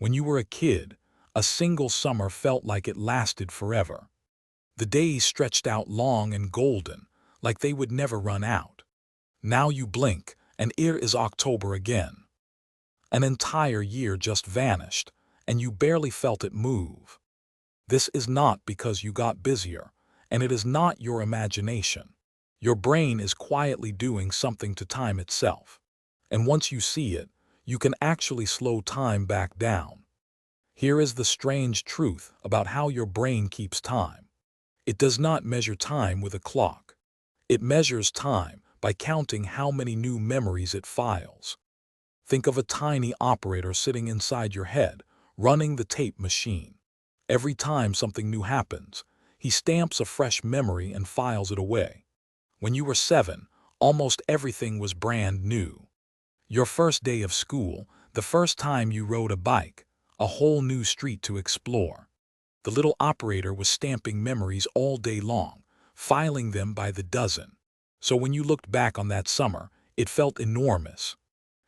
When you were a kid, a single summer felt like it lasted forever. The days stretched out long and golden, like they would never run out. Now you blink, and it is October again. An entire year just vanished, and you barely felt it move. This is not because you got busier, and it is not your imagination. Your brain is quietly doing something to time itself. And once you see it, you can actually slow time back down. Here is the strange truth about how your brain keeps time. It does not measure time with a clock. It measures time by counting how many new memories it files. Think of a tiny operator sitting inside your head, running the tape machine. Every time something new happens, he stamps a fresh memory and files it away. When you were 7, almost everything was brand new. Your first day of school, the first time you rode a bike, a whole new street to explore. The little operator was stamping memories all day long, filing them by the dozen. So when you looked back on that summer, it felt enormous.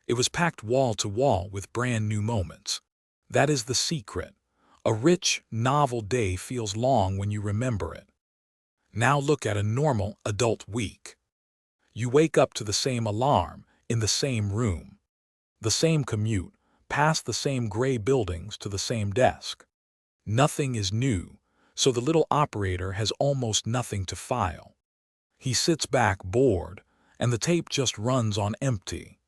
It was packed wall to wall with brand new moments. That is the secret. A rich, novel day feels long when you remember it. Now look at a normal adult week. You wake up to the same alarm, in the same room. The same commute, past the same gray buildings to the same desk. Nothing is new, so the little operator has almost nothing to file. He sits back bored, and the tape just runs on empty.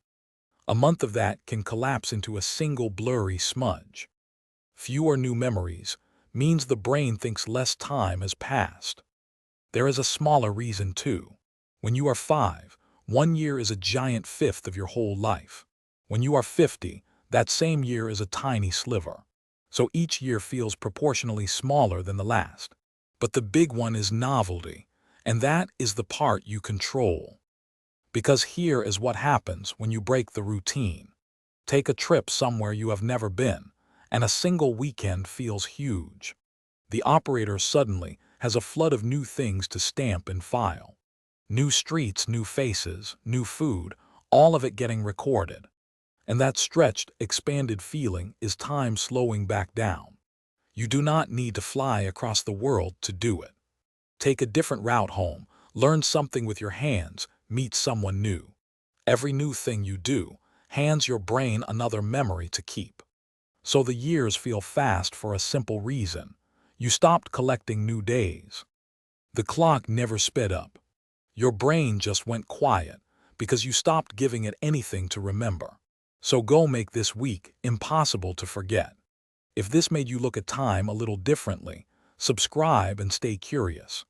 A month of that can collapse into a single blurry smudge. Fewer new memories means the brain thinks less time has passed. There is a smaller reason too. When you are 5, 1 year is a giant fifth of your whole life. When you are 50, that same year is a tiny sliver. So each year feels proportionally smaller than the last. But the big one is novelty, and that is the part you control. Because here is what happens when you break the routine. Take a trip somewhere you have never been, and a single weekend feels huge. The operator suddenly has a flood of new things to stamp and file. New streets, new faces, new food, all of it getting recorded. And that stretched, expanded feeling is time slowing back down. You do not need to fly across the world to do it. Take a different route home, learn something with your hands, meet someone new. Every new thing you do hands your brain another memory to keep. So the years feel fast for a simple reason. You stopped collecting new days. The clock never sped up. Your brain just went quiet because you stopped giving it anything to remember. So go make this week impossible to forget. If this made you look at time a little differently, subscribe and stay curious.